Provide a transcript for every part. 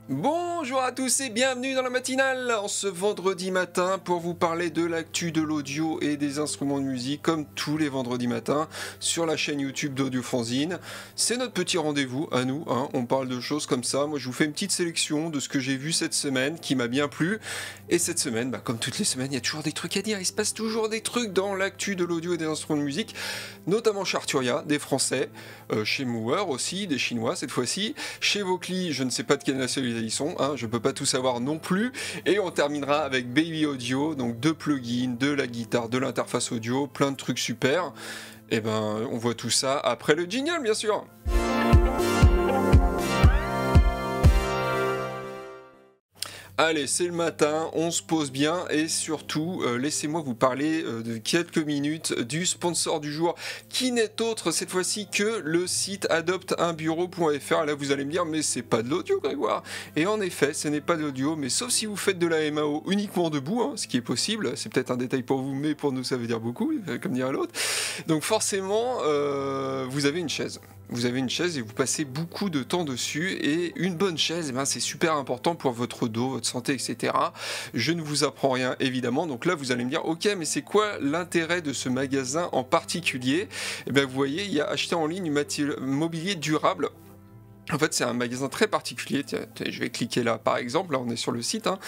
Bonjour à tous et bienvenue dans la matinale en ce vendredi matin pour vous parler de l'actu de l'audio et des instruments de musique comme tous les vendredis matins sur la chaîne YouTube d'Audio Fanzine. C'est notre petit rendez-vous à nous, hein. On parle de choses comme ça. Moi je vous fais une petite sélection de ce que j'ai vu cette semaine qui m'a bien plu. Et cette semaine, comme toutes les semaines, il y a toujours des trucs à dire. Il se passe toujours des trucs dans l'actu de l'audio et des instruments de musique, notamment chez Arturia, des Français, chez Mooer aussi, des Chinois cette fois-ci, chez Vocli, je ne sais pas de quelle nationalité ils sont, hein, je peux pas tout savoir non plus, et on terminera avec Baby Audio, donc deux plugins, de la guitare, de l'interface audio, plein de trucs super. Et on voit tout ça après le jingle bien sûr. Allez, c'est le matin, on se pose bien et surtout, laissez-moi vous parler de quelques minutes du sponsor du jour qui n'est autre cette fois-ci que le site adopteunbureau.fr. Là, vous allez me dire, mais c'est pas de l'audio, Grégoire. Et en effet, ce n'est pas de l'audio, mais sauf si vous faites de la MAO uniquement debout, hein, ce qui est possible. C'est peut-être un détail pour vous, mais pour nous, ça veut dire beaucoup, comme dirait l'autre. Donc forcément, vous avez une chaise. Vous avez une chaise et vous passez beaucoup de temps dessus, et une bonne chaise, c'est super important pour votre dos, votre santé, etc. Je ne vous apprends rien évidemment, donc là vous allez me dire ok, mais c'est quoi l'intérêt de ce magasin en particulier? Vous voyez, il y a acheté en ligne mobilier durable. En fait, c'est un magasin très particulier. Tiens, je vais cliquer là, par exemple. Là, on est sur le site, hein,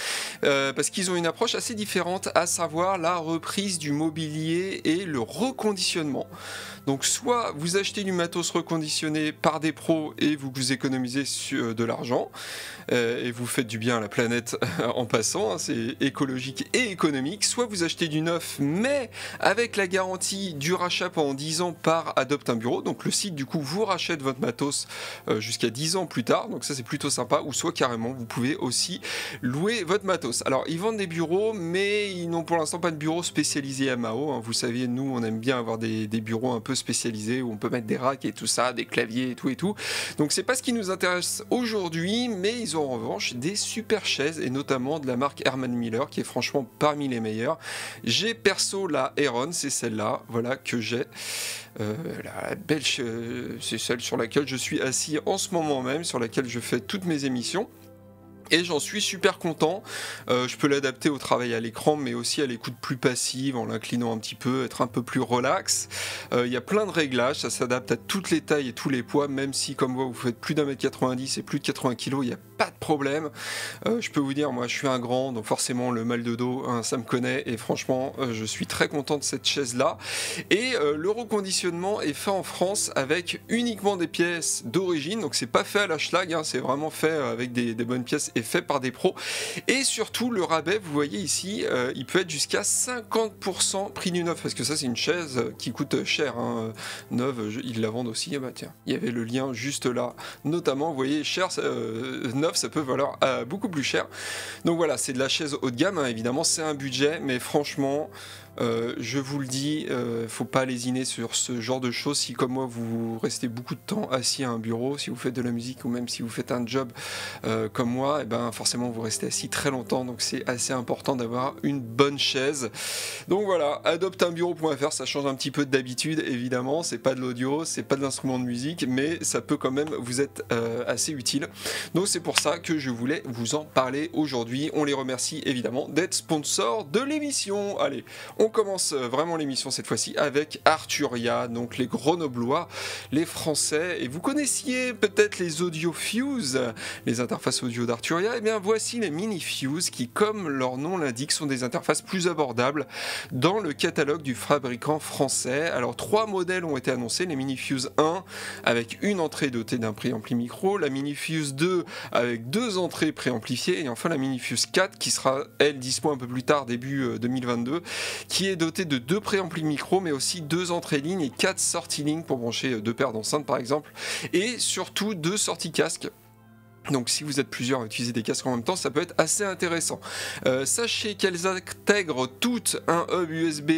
parce qu'ils ont une approche assez différente, à savoir la reprise du mobilier et le reconditionnement. Donc, soit vous achetez du matos reconditionné par des pros et vous économisez de l'argent et vous faites du bien à la planète en passant. Hein, c'est écologique et économique. Soit vous achetez du neuf, mais avec la garantie du rachat pendant 10 ans par Adopte un Bureau. Donc, le site, du coup, vous rachète votre matos jusqu'à 10 ans plus tard, donc ça c'est plutôt sympa. Ou soit carrément vous pouvez aussi louer votre matos. Alors ils vendent des bureaux, mais ils n'ont pour l'instant pas de bureau spécialisé MAO, hein. Vous savez, nous on aime bien avoir des bureaux un peu spécialisés où on peut mettre des racks et tout ça, des claviers et tout. Donc c'est pas ce qui nous intéresse aujourd'hui, mais ils ont en revanche des super chaises, et notamment de la marque Herman Miller qui est franchement parmi les meilleures. J'ai perso la Heron, c'est celle-là, voilà, que j'ai. La belle, c'est celle sur laquelle je suis assis en ce moment même, sur laquelle je fais toutes mes émissions. Et j'en suis super content. Je peux l'adapter au travail à l'écran, mais aussi à l'écoute plus passive, en l'inclinant un petit peu, être un peu plus relax. Il y a plein de réglages, ça s'adapte à toutes les tailles et tous les poids, même si comme moi vous faites plus d'1m90 et plus de 80 kg, il n'y a pas de problème. Je peux vous dire, moi je suis un grand, donc forcément le mal de dos, hein, ça me connaît, et franchement je suis très content de cette chaise là. Et le reconditionnement est fait en France avec uniquement des pièces d'origine, donc c'est pas fait à la schlag, hein, c'est vraiment fait avec des bonnes pièces et fait par des pros. Et surtout le rabais, vous voyez ici, il peut être jusqu'à 50% prix du neuf, parce que ça c'est une chaise qui coûte cher, hein, neuve, ils la vendent aussi. Tiens, il y avait le lien juste là, notamment, vous voyez, cher, neuf ça peut valoir beaucoup plus cher. Donc voilà, c'est de la chaise haut de gamme, hein, évidemment c'est un budget, mais franchement je vous le dis, faut pas lésiner sur ce genre de choses. Si comme moi vous restez beaucoup de temps assis à un bureau, si vous faites de la musique ou même si vous faites un job comme moi, forcément vous restez assis très longtemps, donc c'est assez important d'avoir une bonne chaise. Donc voilà, adopteunbureau.fr, ça change un petit peu d'habitude évidemment, c'est pas de l'audio, c'est pas de l'instrument de musique, mais ça peut quand même vous être assez utile. Donc c'est pour ça que je voulais vous en parler aujourd'hui. On les remercie évidemment d'être sponsor de l'émission. Allez, on commence vraiment l'émission cette fois-ci avec Arturia, donc les Grenoblois, les Français. Et vous connaissiez peut-être les Audio Fuse, les interfaces audio d'Arturia. Et bien voici les Mini Fuse qui, comme leur nom l'indique, sont des interfaces plus abordables dans le catalogue du fabricant français. Alors 3 modèles ont été annoncés: les Mini Fuse 1 avec une entrée dotée d'un préampli micro, la Mini Fuse 2 avec 2 entrées préamplifiées, et enfin la Mini Fuse 4 qui sera elle dispo un peu plus tard, début 2022, qui est doté de 2 préamplis micro, mais aussi 2 entrées lignes et 4 sorties lignes pour brancher 2 paires d'enceintes par exemple, et surtout 2 sorties casque. Donc si vous êtes plusieurs à utiliser des casques en même temps, ça peut être assez intéressant. Sachez qu'elles intègrent toutes un hub USB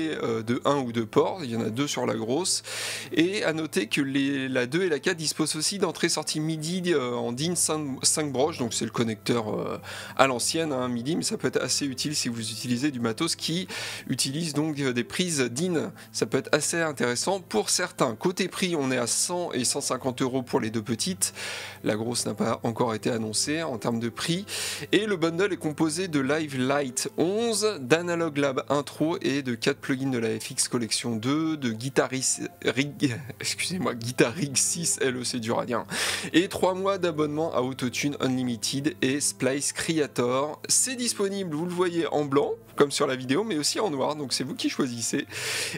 de 1 ou 2 ports, il y en a 2 sur la grosse, et à noter que la 2 et la 4 disposent aussi d'entrée-sortie MIDI en DIN 5 broches, donc c'est le connecteur à l'ancienne, hein, MIDI, mais ça peut être assez utile si vous utilisez du matos qui utilise donc des prises DIN, ça peut être assez intéressant pour certains. Côté prix, on est à 100 et 150 € pour les 2 petites, la grosse n'a pas encore été été annoncés en termes de prix. Et le bundle est composé de Live Lite 11, d'Analog Lab Intro et de 4 plugins de la FX Collection 2, de Guitar Rig 6, c'est dur à dire, et 3 mois d'abonnement à Autotune Unlimited et Splice Creator. C'est disponible, vous le voyez, en blanc, comme sur la vidéo, mais aussi en noir, donc c'est vous qui choisissez.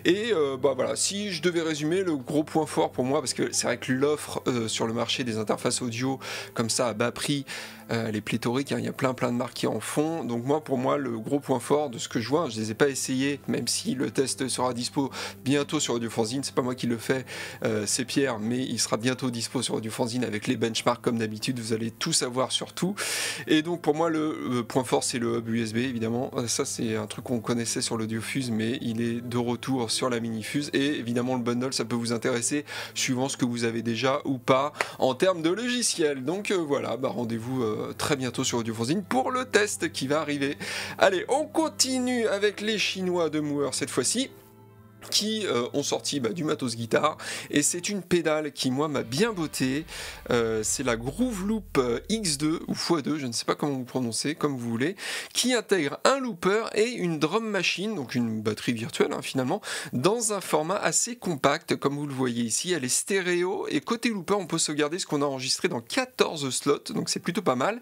Et voilà, si je devais résumer, le gros point fort pour moi, parce que c'est vrai que l'offre sur le marché des interfaces audio, comme ça, à bas prix, elle est pléthorique, hein, il y a plein de marques qui en font. Donc pour moi, le gros point fort de ce que je vois, je ne les ai pas essayés, même si le test sera dispo bientôt sur Audiofanzine, c'est pas moi qui le fais, c'est Pierre, mais il sera bientôt dispo sur Audiofanzine avec les benchmarks comme d'habitude, vous allez tout savoir sur tout. Et donc pour moi, le point fort, c'est le hub USB, évidemment. Ça, c'est un truc qu'on connaissait sur l'Audiofuse, mais il est de retour sur la Minifuse. Et évidemment, le bundle, ça peut vous intéresser suivant ce que vous avez déjà ou pas en termes de logiciel. Donc voilà, rendez-vous très bientôt sur Audiofanzine pour le test qui va arriver. Allez, on continue avec les Chinois de Mooer cette fois-ci, qui ont sorti du matos guitare, et c'est une pédale qui moi m'a bien botté. C'est la Groove Loop X2 ou x2, je ne sais pas comment vous prononcez, comme vous voulez, qui intègre un looper et une drum machine, donc une batterie virtuelle finalement, dans un format assez compact, comme vous le voyez ici. Elle est stéréo, et côté looper on peut sauvegarder ce qu'on a enregistré dans 14 slots, donc c'est plutôt pas mal,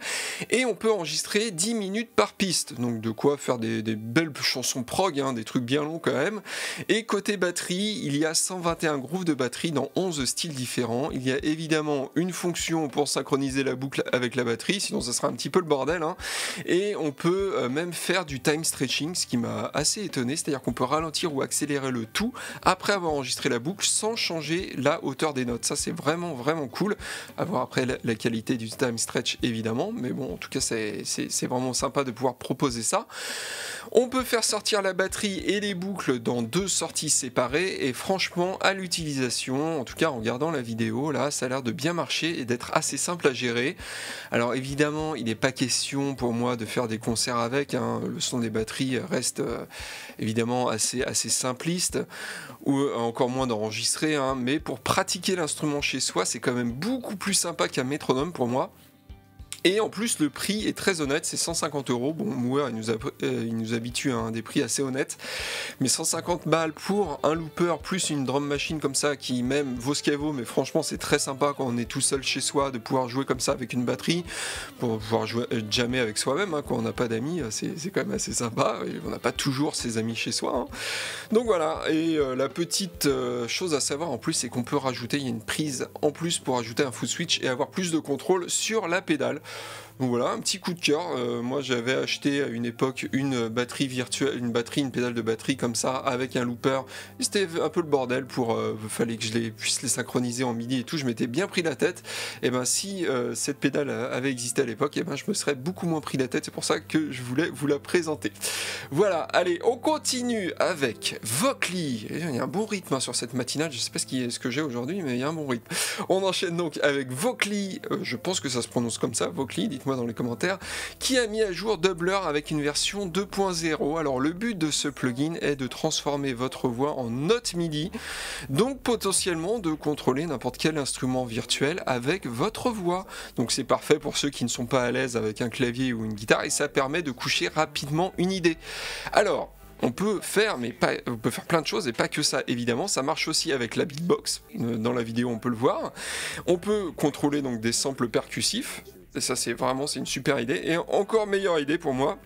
et on peut enregistrer 10 minutes par piste, donc de quoi faire des belles chansons prog, des trucs bien longs quand même. Et côté batterie, il y a 121 grooves de batterie dans 11 styles différents. Il y a évidemment une fonction pour synchroniser la boucle avec la batterie, sinon ça sera un petit peu le bordel. Et on peut même faire du time stretching, ce qui m'a assez étonné, c'est-à-dire qu'on peut ralentir ou accélérer le tout après avoir enregistré la boucle sans changer la hauteur des notes. Ça, c'est vraiment cool. À voir après la qualité du time stretch, évidemment, mais bon, en tout cas, c'est vraiment sympa de pouvoir proposer ça. On peut faire sortir la batterie et les boucles dans 2 sorties séparées, et franchement, à l'utilisation, en tout cas en regardant la vidéo, là, ça a l'air de bien marcher et d'être assez simple à gérer. Alors évidemment, il n'est pas question pour moi de faire des concerts avec, le son des batteries reste évidemment assez simpliste, ou encore moins d'enregistrer, mais pour pratiquer l'instrument chez soi, c'est quand même beaucoup plus sympa qu'un métronome pour moi. Et en plus, le prix est très honnête, c'est 150 €. Bon, Mooer, il nous habitue à des prix assez honnêtes, mais 150 balles pour un looper plus une drum machine comme ça, qui même vaut ce qu'elle vaut, mais franchement, c'est très sympa quand on est tout seul chez soi de pouvoir jouer comme ça avec une batterie, pour pouvoir jouer jamais avec soi-même, quand on n'a pas d'amis, c'est quand même assez sympa, et on n'a pas toujours ses amis chez soi. Donc voilà, et la petite chose à savoir en plus, c'est qu'on peut rajouter, il y a une prise en plus pour ajouter un foot switch et avoir plus de contrôle sur la pédale. Donc voilà, un petit coup de cœur. Moi, j'avais acheté à une époque une batterie virtuelle, une pédale de batterie comme ça, avec un looper. C'était un peu le bordel, fallait que puisse les synchroniser en MIDI et tout. Je m'étais bien pris la tête. Et si cette pédale avait existé à l'époque, je me serais beaucoup moins pris la tête. C'est pour ça que je voulais vous la présenter. Voilà, allez, on continue avec Vocally. Il y a un bon rythme sur cette matinale. Je sais pas ce que j'ai aujourd'hui, mais il y a un bon rythme. On enchaîne donc avec Vocally. Je pense que ça se prononce comme ça, Vocally. Dites-moi dans les commentaires, qui a mis à jour Doubler avec une version 2.0. Alors le but de ce plugin est de transformer votre voix en note MIDI, donc potentiellement de contrôler n'importe quel instrument virtuel avec votre voix. Donc c'est parfait pour ceux qui ne sont pas à l'aise avec un clavier ou une guitare, et ça permet de coucher rapidement une idée. Alors, on peut faire plein de choses, et pas que ça, évidemment. Ça marche aussi avec la beatbox. Dans la vidéo, on peut le voir. On peut contrôler donc des samples percussifs. Et ça, c'est une super idée. Et encore meilleure idée pour moi,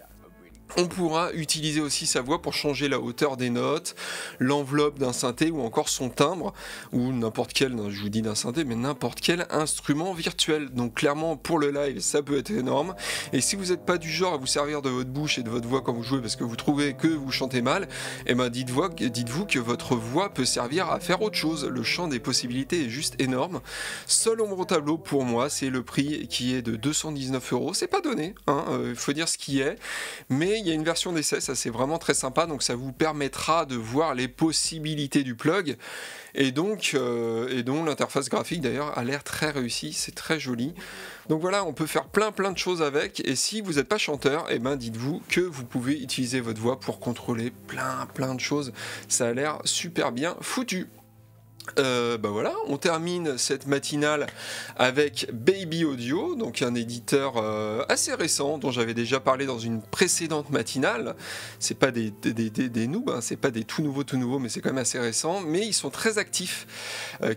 on pourra utiliser aussi sa voix pour changer la hauteur des notes, l'enveloppe d'un synthé, ou encore son timbre, ou n'importe quel, je vous dis d'un synthé, mais n'importe quel instrument virtuel. Donc clairement, pour le live, ça peut être énorme. Et si vous n'êtes pas du genre à vous servir de votre bouche et de votre voix quand vous jouez parce que vous trouvez que vous chantez mal, dites-vous que votre voix peut servir à faire autre chose. Le champ des possibilités est juste énorme. Seul ombre au tableau pour moi, c'est le prix qui est de 219 €. C'est pas donné, faut dire ce qui est, mais il y a une version d'essai, ça c'est vraiment très sympa, donc ça vous permettra de voir les possibilités du plug, et dont l'interface graphique d'ailleurs a l'air très réussie, c'est très joli. Donc voilà, on peut faire plein de choses avec, et si vous n'êtes pas chanteur, dites-vous que vous pouvez utiliser votre voix pour contrôler plein de choses, ça a l'air super bien foutu. Bah voilà, on termine cette matinale avec Baby Audio, donc un éditeur assez récent dont j'avais déjà parlé dans une précédente matinale. C'est pas des noobs, hein, c'est pas des tout nouveaux, mais c'est quand même assez récent. Mais ils sont très actifs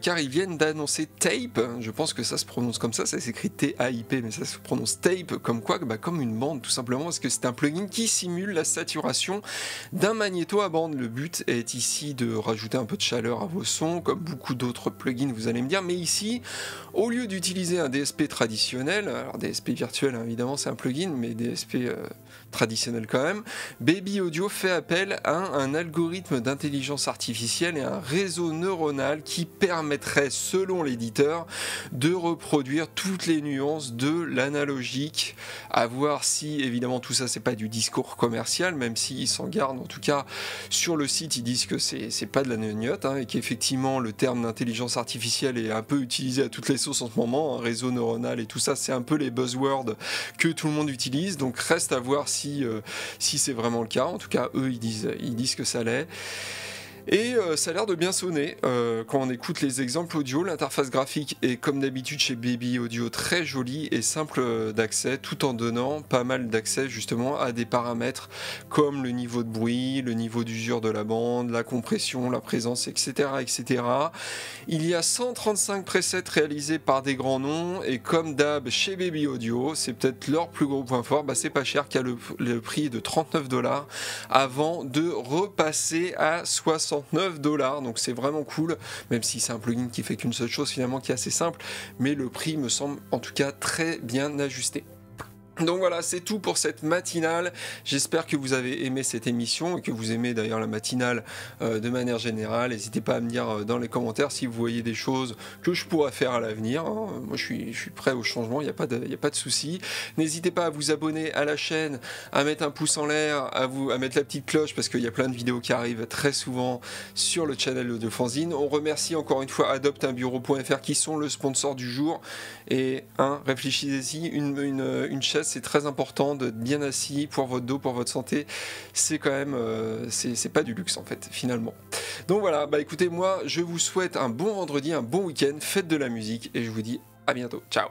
car ils viennent d'annoncer Tape. Je pense que ça se prononce comme ça s'écrit T-A-I-P, mais ça se prononce Tape, comme quoi, bah, comme une bande tout simplement, parce que c'est un plugin qui simule la saturation d'un magnéto à bande. Le but est ici de rajouter un peu de chaleur à vos sons, comme beaucoup d'autres plugins, vous allez me dire, mais ici, au lieu d'utiliser un DSP traditionnel, alors DSP virtuel hein, évidemment c'est un plugin, mais DSP traditionnel quand même, Baby Audio fait appel à un algorithme d'intelligence artificielle et un réseau neuronal qui permettrait, selon l'éditeur, de reproduire toutes les nuances de l'analogique, à voir si évidemment tout ça c'est pas du discours commercial, même s'ils s'en gardent, en tout cas sur le site ils disent que c'est pas de la gnognotte hein, et qu'effectivement le terme d'intelligence artificielle est un peu utilisé à toutes les sauces en ce moment, un réseau neuronal et tout ça, c'est un peu les buzzwords que tout le monde utilise, donc reste à voir si c'est vraiment le cas. En tout cas, eux, ils disent que ça l'est. Et ça a l'air de bien sonner quand on écoute les exemples audio. L'interface graphique est comme d'habitude chez Baby Audio très jolie et simple d'accès, tout en donnant pas mal d'accès justement à des paramètres comme le niveau de bruit, le niveau d'usure de la bande, la compression, la présence, etc., etc. Il y a 135 presets réalisés par des grands noms et comme d'hab chez Baby Audio, c'est peut-être leur plus gros point fort, bah c'est pas cher car le prix est de 39$ avant de repasser à 69$, donc c'est vraiment cool, même si c'est un plugin qui fait qu'une seule chose finalement qui est assez simple, mais le prix me semble en tout cas très bien ajusté. Donc voilà, c'est tout pour cette matinale. J'espère que vous avez aimé cette émission et que vous aimez d'ailleurs la matinale de manière générale. N'hésitez pas à me dire dans les commentaires si vous voyez des choses que je pourrais faire à l'avenir. Hein. Moi, je suis prêt au changement, il n'y a pas de souci. N'hésitez pas à vous abonner à la chaîne, à mettre un pouce en l'air, à mettre la petite cloche parce qu'il y a plein de vidéos qui arrivent très souvent sur le channel de Fanzine. On remercie encore une fois adopteunbureau.fr qui sont le sponsor du jour. Et réfléchissez-y, une chaise c'est très important d'être bien assis pour votre dos, pour votre santé. C'est quand même, c'est pas du luxe en fait, finalement. Donc voilà, bah écoutez, moi je vous souhaite un bon vendredi, un bon week-end, faites de la musique et je vous dis à bientôt. Ciao.